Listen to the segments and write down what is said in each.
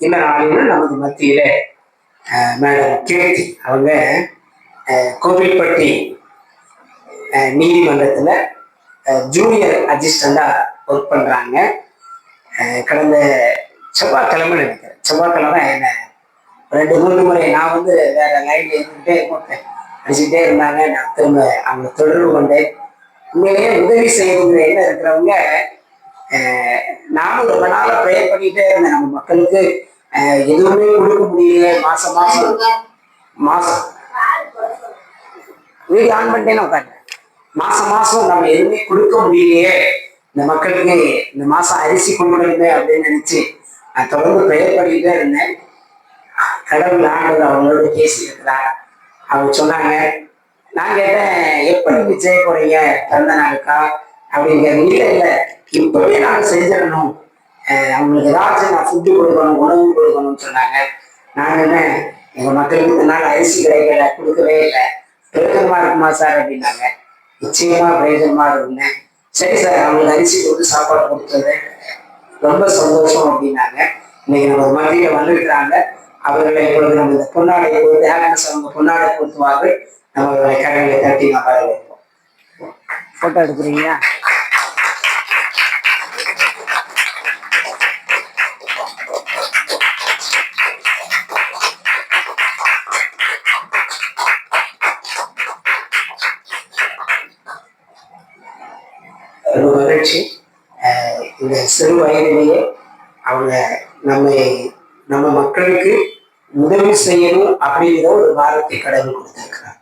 இந்த நாளில் நமது மத்தியில மேடம் கீர்த்தி அவங்க கோவில்பட்டி நீதிமன்றத்துல ஜூனியர் அசிஸ்டண்டா ஒர்க் பண்றாங்க. கடந்த செவ்வாய்க்கிழமை நினைக்கிறேன், செவ்வாய்க்கிழமை என்ன 2-3 முறை நான் வந்து வேற லைன்ல இருந்துகிட்டே அடிச்சுட்டே இருந்தாங்க. நான் திரும்ப அவங்க தொடர்பு கொண்டேன். உண்மையிலேயே உதவி செய்யறது என்ன இருக்கிறவங்க, நானும் ரொம்ப நாளா ப்ரேயர் பண்ணிட்டே இருந்தேன். நம்ம மக்களுக்கு எதுவுமே கொடுக்க முடியல. மாசம் வீடியோ ஆன் பண்ணிட்டேன்னு உட்காந்து மாசம் நம்ம எதுவுமே கொடுக்க முடியலையே, இந்த மக்களுக்கு இந்த மாசம் அரிசி கொண்டு அப்படின்னு நினைச்சு நான் தொடர்ந்து ப்ரேயர் பண்ணிட்டே இருந்தேன். கடவுள் ஆண்டவர் அவங்களோட பேசி இருக்கிறார். அவங்க சொன்னாங்க, நான் கேட்டேன், எப்ப நீங்க செய்ய போறீங்க பிறந்த நாளுக்கா அப்படிங்கிற. இல்லை இப்பவே நாங்கள் செஞ்சிடணும், அவங்களுக்கு ஏதாச்சும் நான் ஃபுட்டு கொடுக்கணும், உணவு கொடுக்கணும்னு சொன்னாங்க. நான் என்ன, எங்க மக்களுக்கு இந்த நாள் அரிசி கிடைக்கல, கொடுக்கவே இல்லை, பிரயோஜனமா இருக்குமா சார் அப்படின்னாங்க. நிச்சயமா பிரயோஜனமா இருந்தேன். சரி சார், அவங்களுக்கு அரிசி கொடுத்து சாப்பாடு கொடுத்தது ரொம்ப சந்தோஷம் அப்படின்னாங்க. இன்னைக்கு நம்ம மத்தியில வந்துருக்கிறாங்க. அவர்களை இப்பொழுது நம்ம இந்த பொன்னாடை கொடுத்து அவங்க பொன்னாடை கொடுத்துவார்கள். நம்ம கடைகளை தட்டி நான் வரவேற்போம். போட்டோ எடுக்கிறீங்களா? ரொம்ப மகிழ்ச்சி. இந்த சிறு வயதிலேயே அவங்க நம்ம மக்களுக்கு உதவி செய்யணும் அப்படிங்கிற ஒரு வாரத்தை கடவுள் கொடுத்திருக்கிறார்.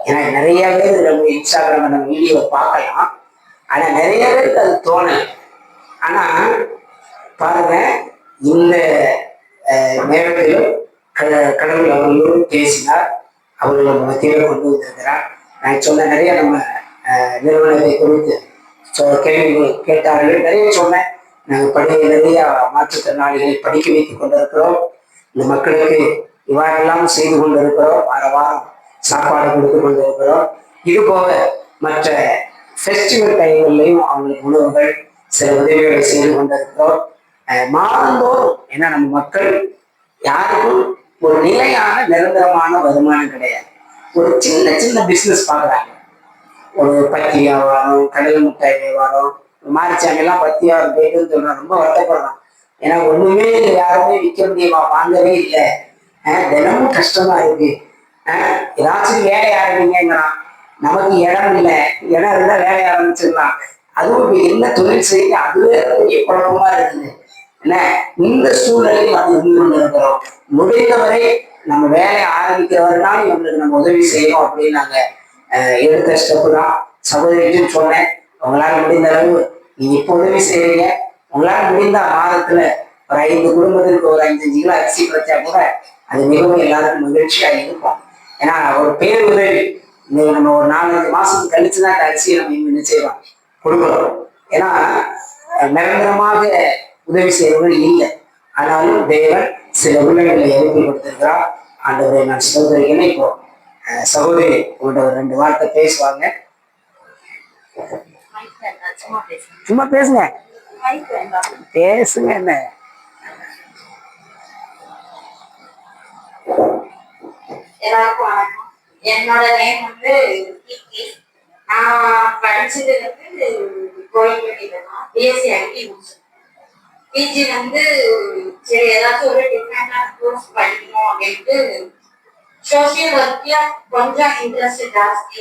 ஏன்னா நிறைய பேர் நம்ம இன்ஸ்டாகிராம் நம்ம வீடியோவை பார்க்கலாம், ஆனா நிறைய பேருக்கு அது தோணலை. ஆனா பாருங்க, இந்த நேரத்திலும் கடவுள் அவர்களோடு பேசினார், அவர்களை மத்தியில கொண்டு வந்திருக்கிறார். நான் சொன்ன நிறைய நம்ம நிறுவனத்தை குறித்து கேள்வி கேட்டார்கள், நிறைய சொன்னேன். நாங்கள் நிறைய மாற்றுத்திறனாளிகளை படிக்க வைத்துக் கொண்டிருக்கிறோம். இந்த மக்களுக்கு இவ்வாறெல்லாம் செய்து கொண்டிருக்கிறோம். வாரம் சாப்பாடு கொடுத்து கொண்டிருக்கிறோம். இது போக மற்ற ஃபெஸ்டிவல் டைம்கள்லையும் அவங்களுக்கு உணவுகள் சில உதவிகளை செய்து கொண்டிருக்கிறோம். மாதந்தோறும், ஏன்னா நம்ம மக்கள் யாருக்கும் ஒரு நிலையான நிரந்தரமான வருமானம் கிடையாது. ஒரு சின்ன பிஸ்னஸ் பார்க்குறாங்க. ஒரு பத்தி வியாபாரம், கடல் முட்டாய் வியாபாரம், மாரிச்சாங்கெல்லாம் பத்தியாவது போயிட்டுன்னு சொல்றான். ரொம்ப வருத்தப்படுறான். ஏன்னா ஒண்ணுமே யாருமே விற்க முடியுமா, வாங்கவே இல்லை. தினமும் கஷ்டமா இருக்கு. ஏதாச்சும் வேலை ஆரம்பிங்கிறான். நமக்கு இடம் இல்லை, இடம் இருந்தா வேலையை ஆரம்பிச்சிடலாம். அதுவும் இப்ப என்ன தொழில் செய்ய அதுவே பெரிய குழப்பமா இருக்குது. என்ன இந்த சூழ்நிலையில் நம்ம இருந்து கொண்டு இருக்கிறோம். முடிந்தவரை நம்ம வேலையை ஆரம்பிக்கிறவர்களால் இவங்களுக்கு நம்ம உதவி செய்யணும் அப்படின்னு நாங்க எடுத்த ஸ்டெப்பு தான். சகோதரின்னு சொன்னேன், உங்களால முடிந்த அளவு நீங்க இப்ப உதவி செய்யறீங்க. உங்களால முடிந்த மாதத்துல ஒரு 5 குடும்பத்திற்கு ஒரு 5-5 கிலோ அரிசி கிடைச்சா கூட அது மிகவும் எல்லாருக்கும் மகிழ்ச்சியா இருக்கும். ஏன்னா ஒரு பேர் உதவி நம்ம ஒரு 4-5 மாசத்துக்கு கழிச்சுதான் அந்த அரிசியை நம்ம என்ன செய்யறோம், கொடுக்குறோம். ஏன்னா நிரந்தரமாக உதவி செய்யறவர்கள் இல்லை. ஆனாலும் தேவன் சில உள்ளங்களை எழுப்பி கொடுத்திருக்கிறார். ஆண்டவரை நான் சகோதரிகளை இப்போ சகோதரி உங்கள்கிட்ட ஒரு 2 வார்த்தை பேசுவாங்க. சும்மா பேசுங்க, பேசுங்க. என்ன எல்லாருக்கும் வணக்கம். என்னோட நேம் வந்து கீர்த்தி. நான் படிச்சது வந்து கோயில்பட்டியில தான். பிஎஸ்சி ஐடி முடிச்சேன். பிஜி வந்து சரி ஏதாச்சும் ஒரு டிஃப்ரெண்டான கோர்ஸ் படிக்கணும் அப்படின்ட்டு சோசியல் ஒர்க்ல கொஞ்சம் இன்ட்ரெஸ்ட் ஜாஸ்தி.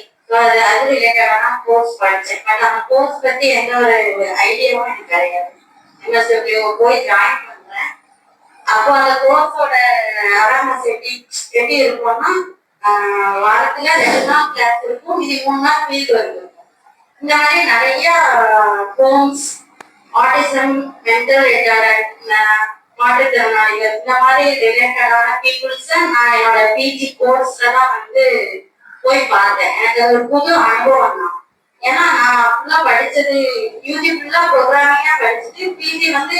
அது ரிலேட்டடான கோர்ஸ் படிச்சேன். பட் அந்த கோர்ஸ் பத்தி எந்த ஒரு ஐடியாவும் எனக்கு கிடையாது. எம்எஸ்டபிள்யூ போய் ஜாயின் பண்றேன். அப்போ அந்த கோர்ஸோட அவேர்னஸ் எப்படி இருக்கும்னா, வாரத்துல 2 நாள் கிளாஸ் இருக்கும், இது 3 நாள் ஃபீல்டு இருக்கும். இந்த மாதிரி நிறைய ஹோம்ஸ், ஆட்டிசம், மென்டல் ரிட்டார்ட், மாற்றுத்திறனாளிகள், இந்த மாதிரி ரிலேட்டடான பீப்புள்ஸ் நான் என்னோட பிஜி கோர்ஸ்ல தான் வந்து போய் பார்த்தேன். எனக்கு அது ஒரு புது அனுபவம் தான். ஏன்னா நான் ஃபுல்லா படிச்சது யூஜி ஃபுல்லா ப்ரோக்ராமிங்கா படிச்சுட்டு பிஜி வந்து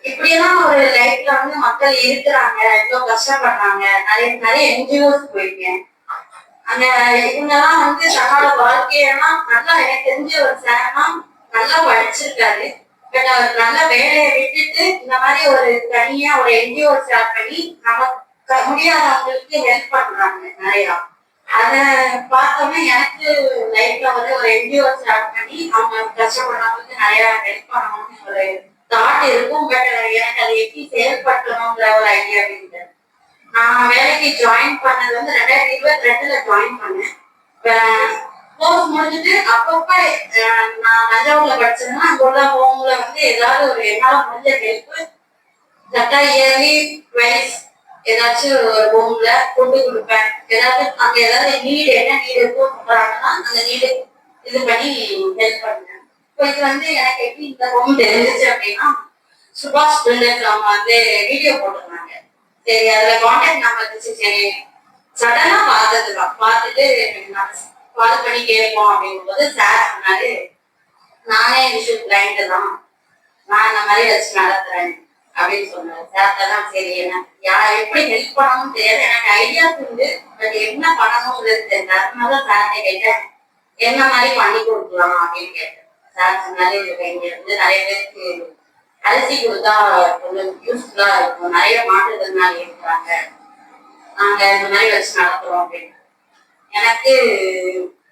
இப்படியெல்லாம் ஒரு லைஃப்ல வந்து மக்கள் இருக்கிறாங்க, எவ்வளவு கஷ்டப்படுறாங்க. நிறைய என்ஜிஓஸ் போயிருக்கேன். அந்த இவங்கெல்லாம் வந்து தன்னோட வாழ்க்கையெல்லாம் நல்லா, எனக்கு தெரிஞ்ச ஒரு சார்னா நல்லா படிச்சிருக்காரு. பட் அவர் நல்ல வேலையை விட்டுட்டு இந்த மாதிரி ஒரு தனியா ஒரு என்ஜிஓ ஸ்டார்ட் பண்ணி நமக்கு முடியாதவங்களுக்கு ஹெல்ப் பண்றாங்க நிறையா. அத பார்த்தோம்னா எனக்கு லைஃப்ல வந்து ஒரு என்ஜிஓ ஸ்டார்ட் பண்ணி அவங்க கஷ்டப்படுறவங்களுக்கு நிறைய ஹெல்ப் பண்ணணும்னு ஒரு தாட் இருக்கும். பட் எனக்கு அதை எப்படி செயல்படுத்தணுங்கிற ஒரு ஐடியா இருக்கு. நான் வேலைக்கு ஜாயின் பண்ணது வந்து 2022ல ஜாயின் பண்ணேன். கோர்ஸ் முடிஞ்சுட்டு அப்பப்ப நான் தஞ்சாவூர்ல படிச்சேன்னா அங்க உள்ள ஹோம்ல வந்து ஏதாவது ஒரு என்னால முடிஞ்ச ஹெல்ப் கரெக்டா இயர்லி ட்வைஸ் ஏதாச்சும் ஒரு ஹோம்ல கொண்டு கொடுப்பேன். ஏதாவது அங்க ஏதாவது நீடு என்ன நீடு இருக்கோ சொல்றாங்கன்னா அந்த நீடு இது பண்ணி ஹெல்ப் பண்ணுவேன். இப்போ இது வந்து எனக்கு எப்படி இந்த ஹோம் தெரிஞ்சிச்சு அப்படின்னா சுபாஷ் பில்டர்ஸ் அவங்க வந்து வீடியோ போட்டிருந்தாங்க. சரி அதுல கான்டாக்ட் நம்பர் இருந்துச்சு. சரி சடனா பார்த்ததுதான் பார்த்துட்டு கால் பண்ணி கேட்போம் அப்படிங்கும்போது சார் சொன்னாரு நானே விஷயம் கிளைண்ட் தான், நான் இந்த மாதிரி வச்சு நடத்துறேன் அப்படின்னு சொன்னாரு. சார் தான் சரி என்ன எப்படி ஹெல்ப் பண்ணணும்னு தெரியாது, எனக்கு ஐடியாஸ் இருந்து பட் என்ன பண்ணணும்ன்றது தெரியல. அதனால சார்ட்ட கேட்டேன் என்ன மாதிரி பண்ணி கொடுக்கலாம் அப்படின்னு கேட்டேன். சார் சொன்னாரு இங்க இருந்து நிறைய பேருக்கு அரிசி கொடுத்தா கொஞ்சம் யூஸ்ஃபுல்லா இருக்கும், நிறைய மாற்றுத்திறனாளி இருக்கிறாங்க, நாங்க இந்த மாதிரி வச்சு நடத்துறோம் அப்படின்னு. எனக்கு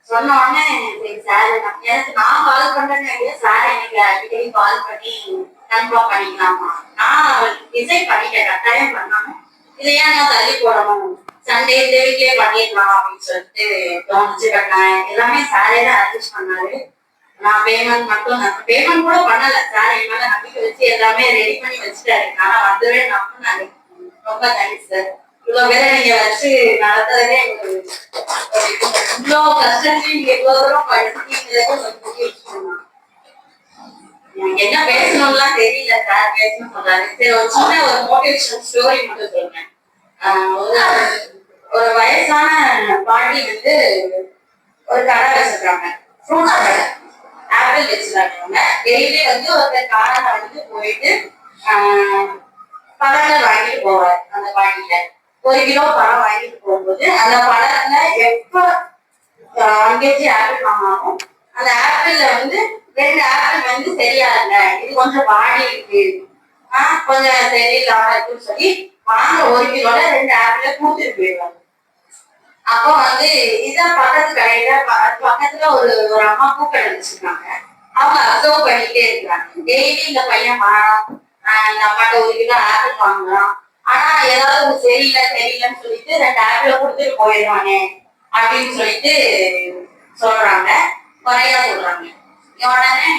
சொன்ன உடனே சரி சார் எனக்கு நான் கால் பண்றேன்னு சார் எனக்கு அடிக்கடி கால் பண்ணி கன்ஃபார்ம் பண்ணிக்கலாமா, நான் டிசைட் பண்ணிட்டேன் கட்டாயம் பண்ணாம இதை ஏன் நான் தள்ளி போடணும், சண்டே இந்த வீக்லயே பண்ணிடலாம் அப்படின்னு சொல்லிட்டு தோணுச்சு. கட்டினேன் எல்லாமே சாரே தான் அரேஞ்ச் பண்ணாரு. நான் பேமெண்ட் மட்டும் பேமெண்ட் கூட பண்ணல, சார் என் மேல நம்பிக்கை வச்சு எல்லாமே ரெடி பண்ணி வச்சுட்டாரு. ஆனா வந்துவே நான் ரொம்ப தேங்க்ஸ் சார். இவ்வளவு பேரை நீங்க வச்சு நடத்துறதே இவ்வளவு கஷ்டத்தையும் நீங்க இவ்வளவு தூரம் படிச்சிருக்கீங்கிறதே ஒரு பெரிய விஷயம் தான். எனக்கு என்ன பேசணும்லாம் தெரியல, சார் பேசணும் சொல்றாரு. சரி ஒரு சின்ன ஒரு மோட்டிவேஷன் ஸ்டோரி மட்டும் சொல்றேன். ஒரு வயசான பாட்டி வந்து ஒரு கடை வச்சிருக்காங்க, ஃப்ரூட்ஸ் கடை, ஆப்பிள் வச்சிருக்காங்க. டெய்லி வந்து ஒருத்தர் காரணம் வந்து போயிட்டு பழங்கள் வாங்கிட்டு போவார். அந்த பாட்டியில 1 கிலோ பழம் வாங்கிட்டு போகும்போது அந்த பழத்துல எப்ப 1 kg ஆப்பிள் வாங்கினாலும் அந்த ஆப்பிள்ல வந்து 2 ஆப்பிள் வந்து சரியா இல்லை, இது கொஞ்சம் வாடி இருக்கு, கொஞ்சம் சரியில்லாம இருக்குன்னு சொல்லி வாங்க 1 கிலோல 2 ஆப்பிள கூட்டிட்டு போயிடுவாங்க. அப்போ வந்து இதான் பக்கத்து கடையில பக்கத்துல ஒரு அம்மா பூக்கடை வச்சிருக்காங்க. அவங்க அப்சர்வ் பண்ணிட்டே இருக்கிறாங்க. டெய்லி இந்த பையன் வாரம் இந்த அம்மாட்ட 1 கிலோ ஆப்பிள் வாங்கலாம், ஆனா ஏதாவது சரியில்லைன்னு சொல்லிட்டு 2 ஆப்பிள கொடுத்துட்டு போயிடுவானே அப்படின்னு சொல்லிட்டு சொல்றாங்க, குறையா சொல்றாங்க. உடனே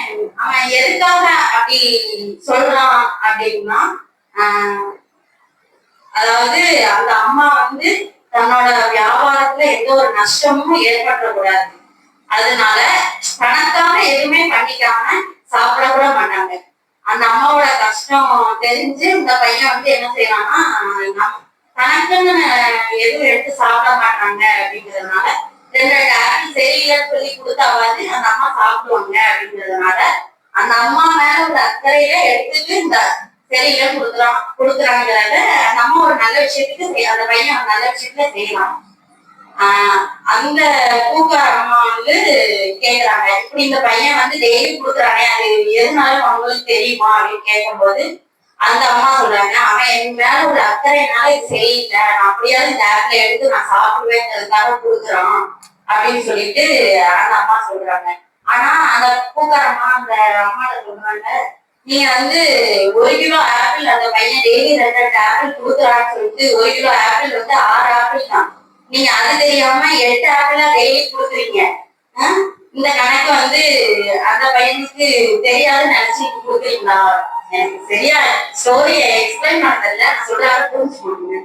அவன் எதுக்காக அப்படி சொல்றான் அப்படின்னா அதாவது அந்த அம்மா வந்து தன்னோட வியாபாரத்துல எந்த ஒரு நஷ்டமும் ஏற்படக்கூடாது, அதனால தனக்காக எதுவுமே பண்ணிக்காம சாப்பிட கூட மாட்டாங்க. அந்த அம்மாவோட கஷ்டம் தெரிஞ்சு இந்த பையன் வந்து என்ன செய்யறான்னா தனக்குன்னு எதுவும் எடுத்து சாப்பிட மாட்டாங்க அப்படிங்கிறதுனால 2 ஆப்பிள் சரியில்லைன்னு சொல்லி கொடுத்தாவது அந்த அம்மா சாப்பிடுவாங்க அப்படிங்கிறதுனால அந்த அம்மா மேல ஒரு அக்கறையில எடுத்துட்டு இந்த சரியில்லைன்னு கொடுக்குறாங்கிறத அந்த அம்மா ஒரு நல்ல விஷயத்துக்கு அந்த பையன் ஒரு நல்ல விஷயத்துல செய்யலாம். அந்த பூக்கார அம்மா வந்து கேக்குறாங்க இப்படி இந்த பையன் வந்து டெய்லி கொடுக்குறாங்க, அது எதுனாலும் அவங்களுக்கு தெரியுமா அப்படின்னு கேட்கும்போது அந்த அம்மா சொல்றாங்க அவன் என் மேல ஒரு அக்கறையினால இது சரியில்லை, நான் அப்படியாவது இந்த ஆப்பிள எடுத்து நான் சாப்பிடுவேங்கிறதுக்காக கொடுக்குறான் அப்படின்னு சொல்லிட்டு அந்த அம்மா சொல்றாங்க. ஆனா அந்த பூக்காரம்மா அந்த அம்மாட்ட சொல்றாங்க நீங்க வந்து 1 கிலோ ஆப்பிள் அந்த பையன் டெய்லி 2 ஆப்பிள் கொடுக்குறான்னு சொல்லிட்டு 1 கிலோ ஆப்பிள் வந்து 6 ஆப்பிள் தான், நீங்க அது தெரியாம 8 ஆப்பிளா டெய்லி கொடுக்குறீங்க, இந்த கணக்கு வந்து அந்த பையனுக்கு தெரியாதுன்னு நினைச்சிட்டு கொடுக்குறீங்களா? எனக்கு சரியா ஸ்டோரிய எக்ஸ்பிளைன் பண்ணல, நான் சொல்றாரு புரிஞ்சுக்கோங்க.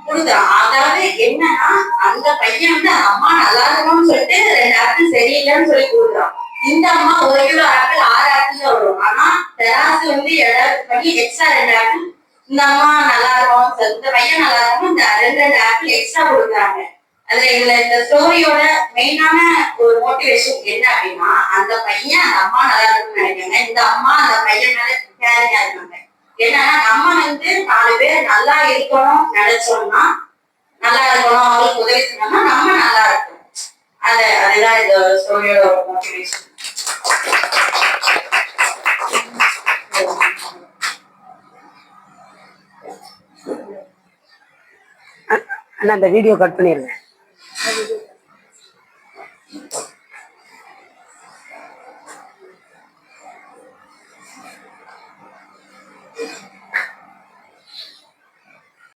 கொடுக்குறான். அதாவது என்னன்னா அந்த பையன் வந்து அம்மா நல்லா இருக்கணும்னு சொல்லிட்டு 2 ஆப்பிள் சரியில்லைன்னு சொல்லி கொடுக்குறான். இந்த அம்மா 1 கிலோ ஆப்பிள் 6 ஆப்பிள் தான் வரும், ஆனா தெராசு வந்து எதாவது பண்ணி எக்ஸ்ட்ரா 2 ஆப்பிள் இந்த அம்மா நல்லா இருக்கும், இந்த பையன் நல்லா இருக்கும், இந்த 2 ஆப்பிள் எக்ஸ்ட்ரா கொடுக்குறாங்க. அதுல இந்த ஸ்டோரியோட மெயினான ஒரு மோட்டிவேஷன் என்ன அப்படின்னா அந்த பையன் அந்த அம்மா நல்லா இருக்கும்னு நினைக்கிறாங்க, இந்த அம்மா அந்த பையன் மேல கேரிங்கா இருக்காங்க. ஏன்னா நம்ம வந்து 4 பேர் நல்லா இருக்கணும் நினைச்சோம்னா நல்லா இருக்கணும், அவங்களுக்கு உதவி செய்யணும்னா நம்ம நல்லா இருக்கணும். அதுதான் இந்த ஸ்டோரியோட மோட்டிவேஷன். அண்ணா அந்த வீடியோ கட் பண்ணிருங்க.